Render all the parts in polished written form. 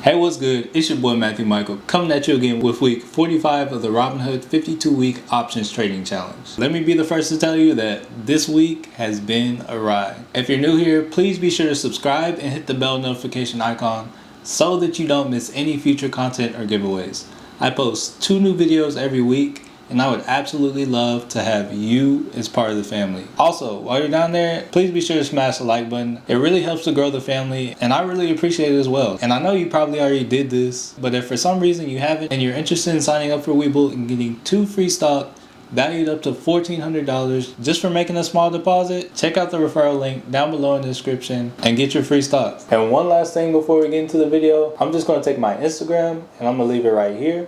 Hey, what's good? It's your boy Matthew Michael coming at you again with week 45 of the Robinhood 52-week options trading challenge. Let me be the first to tell you that this week has been a ride. If you're new here, please be sure to subscribe and hit the bell notification icon so that you don't miss any future content or giveaways. I post 2 new videos every week, and I would absolutely love to have you as part of the family. Also, while you're down there, please be sure to smash the like button. It really helps to grow the family, and I really appreciate it as well. And I know you probably already did this, but if for some reason you haven't and you're interested in signing up for Webull and getting 2 free stock valued up to $1,400 just for making a small deposit, check out the referral link down below in the description and get your free stock. And one last thing before we get into the video, I'm just going to take my Instagram and I'm going to leave it right here.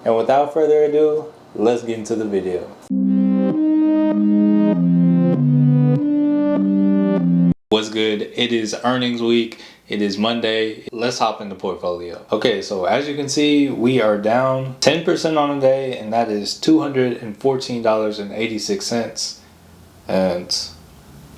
And without further ado, let's get into the video. What's good? It is earnings week. It is Monday. Let's hop into portfolio. Okay, so as you can see, we are down 10% on the day, and that is $214.86. And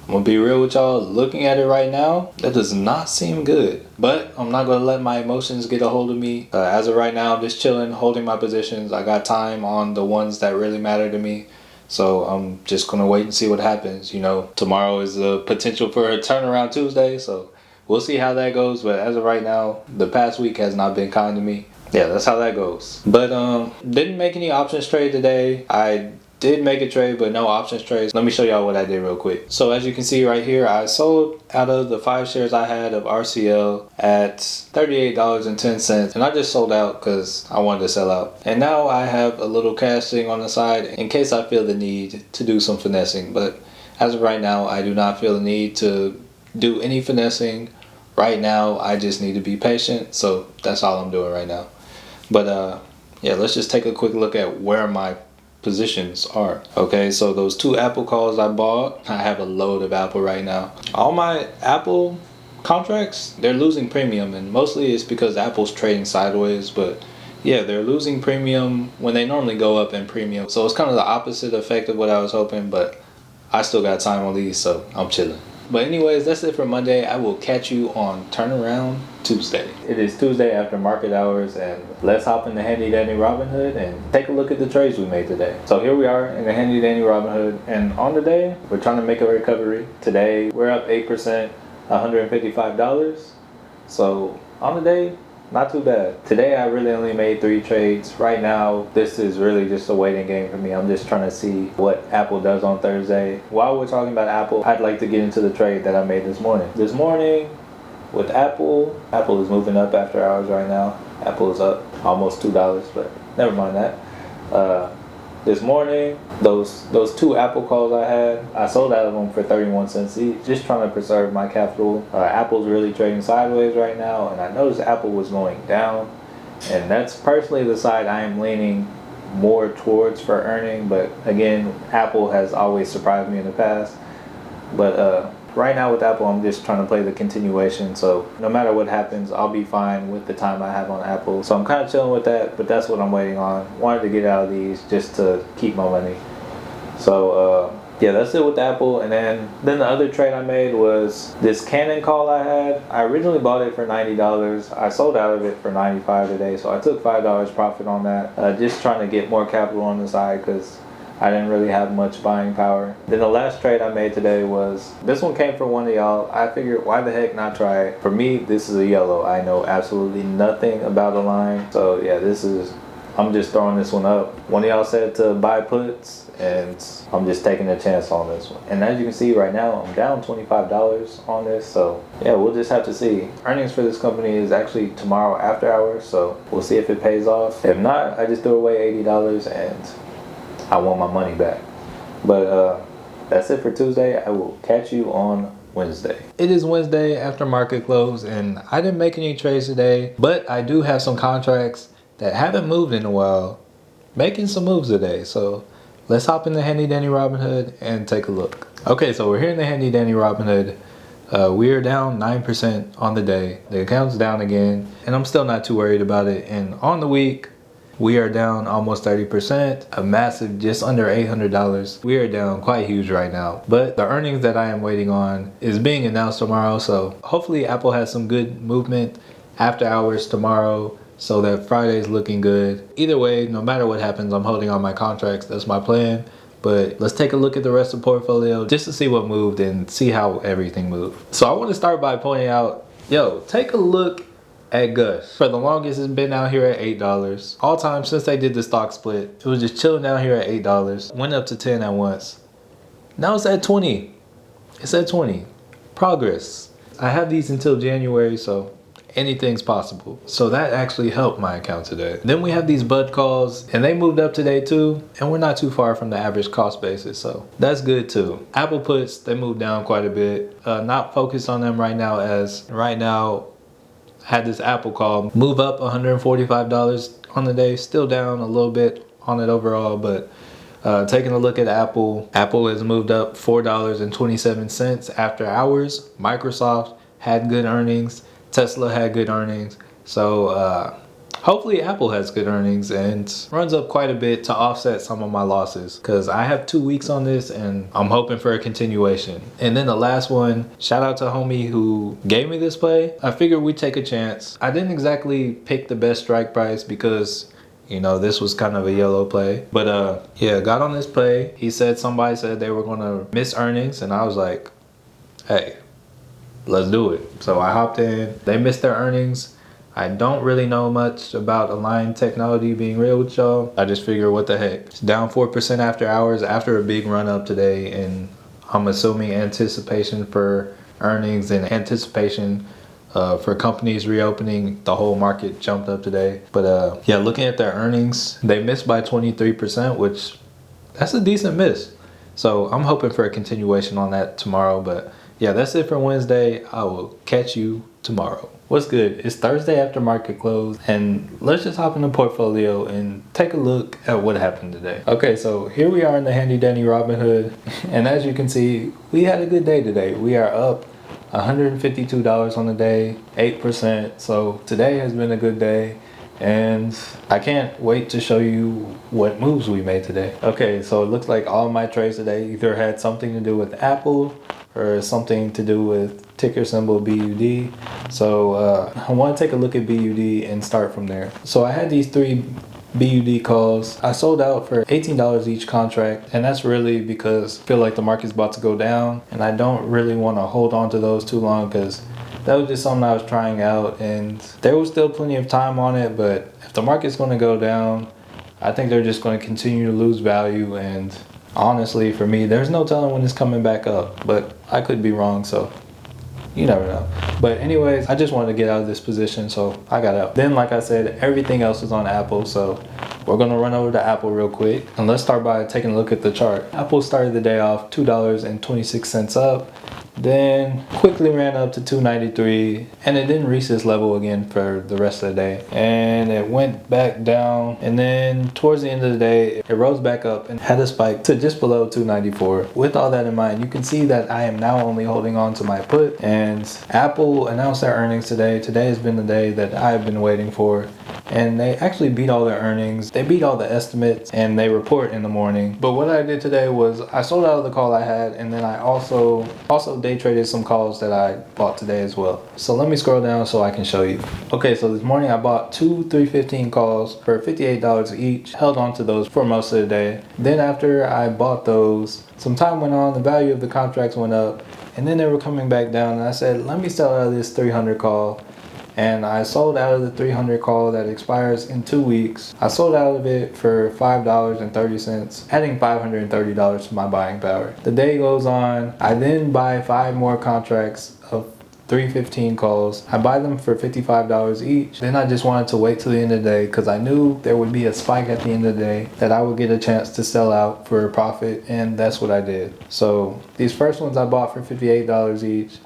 I'm gonna be real with y'all, looking at it right now, that does not seem good. But I'm not gonna let my emotions get a hold of me. As of right now, I'm just chilling, holding my positions. I got time on the ones that really matter to me. So I'm just gonna wait and see what happens. You know, tomorrow is the potential for a turnaround Tuesday, so we'll see how that goes. But as of right now, the past week has not been kind to me. Yeah, that's how that goes. But didn't make any options trade today. I did make a trade, but no options trades. Let me show y'all what I did real quick. So as you can see right here, I sold out of the 5 shares I had of RCL at $38.10, and I just sold out because I wanted to sell out. And now I have a little cash sitting on the side in case I feel the need to do some finessing. But as of right now, I do not feel the need to do any finessing. Right now, I just need to be patient. So that's all I'm doing right now. But yeah, let's just take a quick look at where my positions are. Okay, so those 2 Apple calls I bought, I have a load of Apple right now. All my Apple contracts, they're losing premium, and mostly it's because Apple's trading sideways. But yeah, they're losing premium when they normally go up in premium. So it's kind of the opposite effect of what I was hoping, but I still got time on these, so I'm chilling. But anyways, that's it for Monday. I will catch you on Turnaround Tuesday. It is Tuesday after market hours, and let's hop in the handy dandy Robinhood and take a look at the trades we made today. So here we are in the handy dandy Robinhood, and on the day, we're trying to make a recovery. Today, we're up 8%, $155. So on the day, not too bad. Today I really only made 3 trades. Right now, this is really just a waiting game for me. I'm just trying to see what Apple does on Thursday. While we're talking about Apple, I'd like to get into the trade that I made this morning. This morning with Apple is moving up after hours right now. Apple is up almost $2, but never mind that. This morning, those 2 Apple calls I had, I sold out of them for 31 cents each, just trying to preserve my capital. Apple's really trading sideways right now, and I noticed Apple was going down, and that's personally the side I am leaning more towards for earning. But again, Apple has always surprised me in the past. But right now with Apple, I'm just trying to play the continuation. So no matter what happens, I'll be fine with the time I have on Apple. So I'm kind of chilling with that, but that's what I'm waiting on. Wanted to get out of these just to keep my money. So yeah, that's it with Apple. And then the other trade I made was this Canon call I had. I originally bought it for $90. I sold out of it for $95 today. So I took $5 profit on that. Just trying to get more capital on the side because I didn't really have much buying power. Then the last trade I made today was, this one came from one of y'all. I figured, why the heck not try it? For me, this is a yellow. I know absolutely nothing about the line. So yeah, I'm just throwing this one up. One of y'all said to buy puts, and I'm just taking a chance on this one. And as you can see right now, I'm down $25 on this. So yeah, we'll just have to see. Earnings for this company is actually tomorrow after hours. So we'll see if it pays off. If not, I just threw away $80 and I want my money back. But that's it for Tuesday. I will catch you on Wednesday. It is Wednesday after market close, and I didn't make any trades today, but I do have some contracts that haven't moved in a while making some moves today. So let's hop in the handy dandy Robinhood and take a look. Okay, so we're here in the handy dandy Robinhood. We are down 9% on the day. The account's down again, and I'm still not too worried about it. And on the week, we are down almost 30%, a massive just under $800. We are down quite huge right now. But the earnings that I am waiting on is being announced tomorrow. So hopefully Apple has some good movement after hours tomorrow so that Friday's looking good. Either way, no matter what happens, I'm holding on my contracts. That's my plan. But let's take a look at the rest of the portfolio just to see what moved and see how everything moved. So I want to start by pointing out, take a look at Gus. For the longest, it's been out here at $8. All time since they did the stock split, it was just chilling down here at $8. Went up to 10 at once. Now it's at 20. It's at 20. Progress. I have these until January, so anything's possible. So that actually helped my account today. Then we have these bud calls, and they moved up today too, and we're not too far from the average cost basis, so that's good too. Apple puts, they moved down quite a bit. Not focused on them right now, as right now had this Apple call move up $145 on the day, still down a little bit on it overall, but taking a look at Apple has moved up $4.27 after hours. Microsoft had good earnings. Tesla had good earnings. So hopefully Apple has good earnings and runs up quite a bit to offset some of my losses, because I have 2 weeks on this and I'm hoping for a continuation. And then the last one, shout out to homie who gave me this play. I figured we'd take a chance. I didn't exactly pick the best strike price because this was kind of a yellow play. But yeah, got on this play. Somebody said they were gonna miss earnings, and I was like, hey, let's do it. So I hopped in. They missed their earnings. I don't really know much about Align Technology, being real with y'all. I just figured, what the heck. It's down 4% after hours after a big run up today, and I'm assuming anticipation for earnings and anticipation for companies reopening. The whole market jumped up today. But yeah, looking at their earnings, they missed by 23%, which that's a decent miss. So I'm hoping for a continuation on that tomorrow. But yeah, that's it for Wednesday. I will catch you tomorrow. What's good? It's Thursday after market close, and let's just hop in the portfolio and take a look at what happened today. Okay, so here we are in the handy dandy Robinhood, and as you can see, we had a good day today. We are up $152 on the day, 8%. So today has been a good day, and I can't wait to show you what moves we made today. Okay, so it looks like all my trades today either had something to do with Apple or something to do with ticker symbol BUD. So I want to take a look at BUD and start from there. So I had these 3 BUD calls. I sold out for $18 each contract, and that's really because I feel like the market's about to go down, and I don't really want to hold on to those too long, because that was just something I was trying out, and there was still plenty of time on it. But if the market's going to go down, I think they're just going to continue to lose value, and honestly, for me, there's no telling when it's coming back up, but I could be wrong, so you never know. But anyways, I just wanted to get out of this position, so I got out. Then, like I said, everything else is on Apple, so we're gonna run over to Apple real quick, and let's start by taking a look at the chart. Apple started the day off $2.26 up, then quickly ran up to $2.93, and it didn't reach this level again for the rest of the day, and it went back down, and then towards the end of the day it rose back up and had a spike to just below $2.94. With all that in mind, you can see that I am now only holding on to my put, and Apple announced their earnings today. Today has been the day that I've been waiting for, and they actually beat all their earnings. They beat all the estimates, and they report in the morning. But what I did today was I sold out of the call I had, and then I also day traded some calls that I bought today as well. So let me scroll down so I can show you. Okay, so this morning I bought 2 315 calls for $58 each, held on to those for most of the day. Then after I bought those, some time went on, the value of the contracts went up, and then they were coming back down, and I said, let me sell out of this 300 call. And I sold out of the 300 call that expires in 2 weeks. I sold out of it for $5.30, adding $530 to my buying power. The day goes on. I then buy 5 more contracts of 315 calls. I buy them for $55 each. Then I just wanted to wait till the end of the day, because I knew there would be a spike at the end of the day that I would get a chance to sell out for a profit, and that's what I did. So these first ones I bought for $58 each.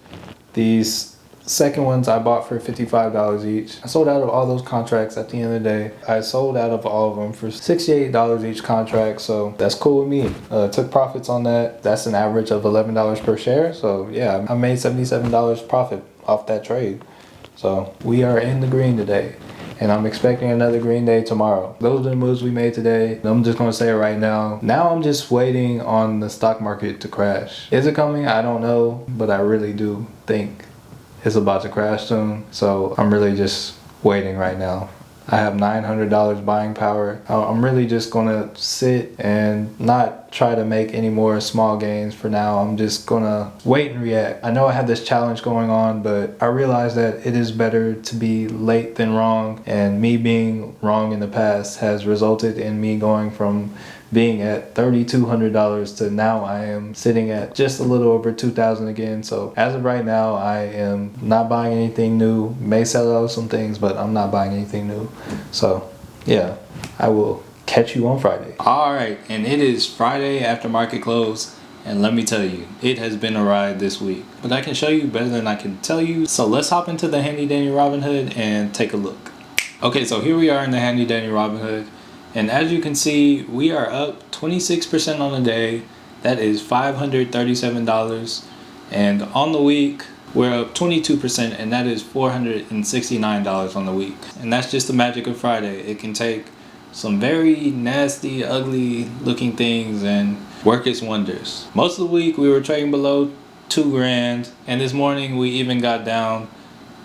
These second ones I bought for $55 each. I sold out of all those contracts at the end of the day. I sold out of all of them for $68 each contract, so that's cool with me. Took profits on that. That's an average of $11 per share, so yeah, I made $77 profit off that trade. So we are in the green today, and I'm expecting another green day tomorrow. Those are the moves we made today. I'm just gonna say it right now. Now I'm just waiting on the stock market to crash. Is it coming? I don't know, but I really do think it's about to crash soon. So I'm really just waiting right now. I have $900 buying power. I'm really just gonna sit and not try to make any more small gains for now. I'm just gonna wait and react. I know I have this challenge going on, but I realize that it is better to be late than wrong, and me being wrong in the past has resulted in me going from being at $3,200 to now I am sitting at just a little over $2,000 again. So as of right now, I am not buying anything new. May sell out some things, but I'm not buying anything new. So yeah, I will catch you on Friday. All right, and it is Friday after market close, and let me tell you, it has been a ride this week. But I can show you better than I can tell you. So let's hop into the handy dandy Robinhood and take a look. Okay, so here we are in the handy dandy Robinhood. And as you can see, we are up 26% on the day. That is $537. And on the week, we're up 22%, and that is $469 on the week. And that's just the magic of Friday. It can take some very nasty, ugly looking things and work its wonders. Most of the week, we were trading below $2,000. And this morning, we even got down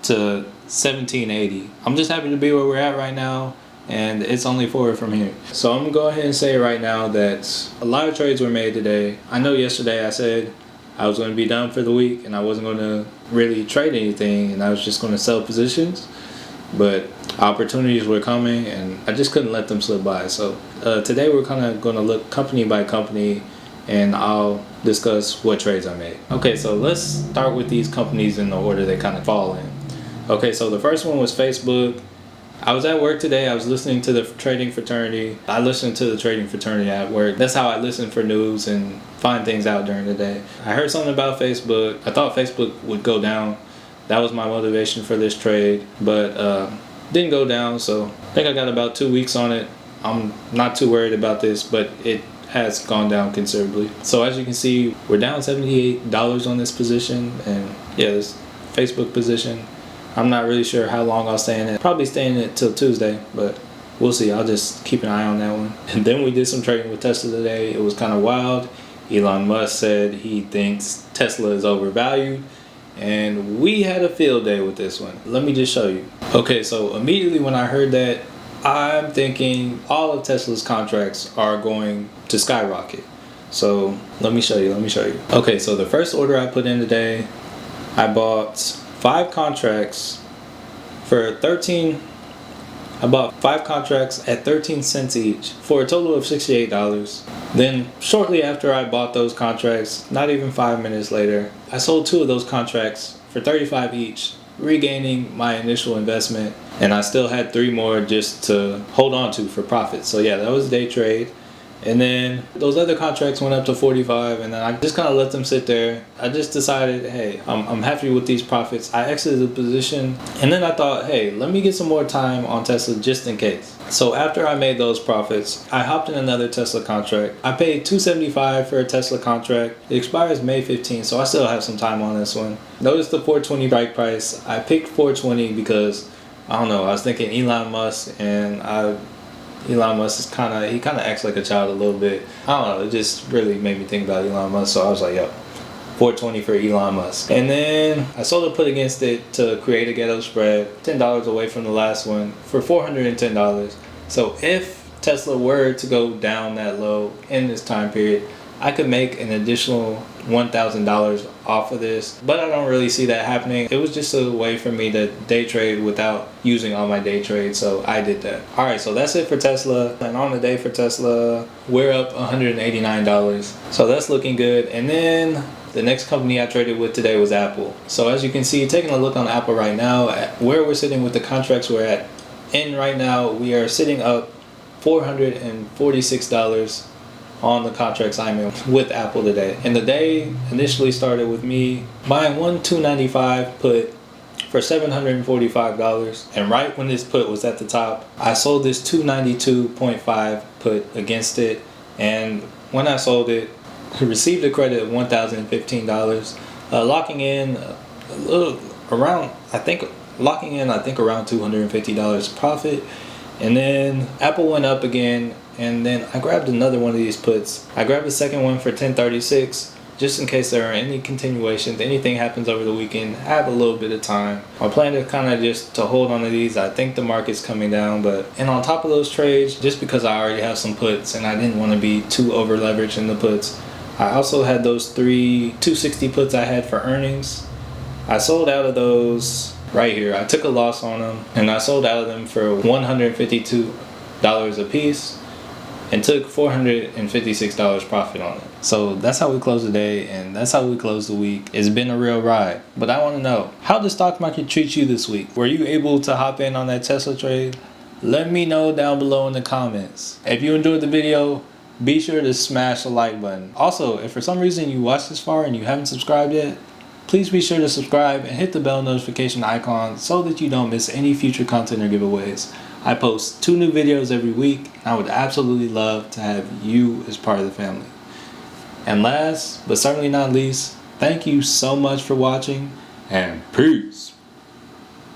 to $1,780. I'm just happy to be where we're at right now. And it's only forward from here. So I'm gonna go ahead and say right now that a lot of trades were made today. I know yesterday I said I was gonna be done for the week and I wasn't gonna really trade anything and I was just gonna sell positions, but opportunities were coming and I just couldn't let them slip by. So today we're kind of gonna look company by company and I'll discuss what trades I made. Okay, so let's start with these companies in the order they kind of fall in. Okay, so the first one was Facebook. I was at work today. I was listening to the trading fraternity. I listened to the trading fraternity at work. That's how I listen for news and find things out during the day. I heard something about Facebook. I thought Facebook would go down. That was my motivation for this trade, but didn't go down. So I think I got about 2 weeks on it. I'm not too worried about this, but it has gone down considerably. So as you can see, we're down $78 on this position, and yeah, this Facebook position. I'm not really sure how long I'll stay in it. Probably stay in it till Tuesday, but we'll see. I'll just keep an eye on that one. And then we did some trading with Tesla today. It was kind of wild. Elon Musk said he thinks Tesla is overvalued, and we had a field day with this one. Let me just show you. Okay, so immediately when I heard that, I'm thinking all of Tesla's contracts are going to skyrocket. So let me show you. Okay, so the first order I put in today, I bought 5 contracts for 13. I bought 5 contracts at 13 cents each for a total of $68. Then shortly after I bought those contracts, not even 5 minutes later, I sold 2 of those contracts for $35 each, regaining my initial investment, and I still had 3 more just to hold on to for profit. So yeah, that was a day trade. And then those other contracts went up to 45, and then I just kind of let them sit there. I just decided, hey, I'm happy with these profits. I exited the position, and then I thought, hey, let me get some more time on Tesla just in case. So after I made those profits, I hopped in another Tesla contract. I paid $275 for a Tesla contract. It expires May 15th, so I still have some time on this one. Notice the $420 strike price. I picked $420 because, I don't know, I was thinking Elon Musk, and Elon Musk is kind of acts like a child a little bit. I don't know, it just really made me think about Elon Musk. So I was like, yo, $420 for Elon Musk. And then I sold a put against it to create a ghetto spread, $10 away from the last one for $410. So if Tesla were to go down that low in this time period, I could make an additional $1,000 off of this, but I don't really see that happening. It was just a way for me to day trade without using all my day trades, so I did that. All right, so that's it for Tesla. And on the day for Tesla, we're up $189. So that's looking good. And then the next company I traded with today was Apple. So as you can see, taking a look on Apple right now, where we're sitting with the contracts we're at in right now, we are sitting up $446 on the contracts I'm in with Apple today. And the day initially started with me buying one $295 put for $745, and right when this put was at the top, I sold this $292.5 put against it, and when I sold it, I received a credit of $1,015, locking in a little around, I think around $250 profit. And then Apple went up again, and then I grabbed another one of these puts. I grabbed the second one for $1036, just in case there are any continuations, anything happens over the weekend, I have a little bit of time. My plan is kind of just to hold on to these. I think the market's coming down, and on top of those trades, just because I already have some puts and I didn't want to be too over leveraged in the puts, I also had those 260 puts I had for earnings. I sold out of those right here. I took a loss on them and I sold out of them for $152 a piece and took $456 profit on it. So that's how we close the day, and that's how we close the week. It's been a real ride. But I want to know, how did the stock market treat you this week? Were you able to hop in on that Tesla trade? Let me know down below in the comments. If you enjoyed the video, be sure to smash the like button. Also, if for some reason you watched this far and you haven't subscribed yet, please be sure to subscribe and hit the bell notification icon so that you don't miss any future content or giveaways. I post 2 new videos every week, and I would absolutely love to have you as part of the family. And last, but certainly not least, thank you so much for watching, and peace.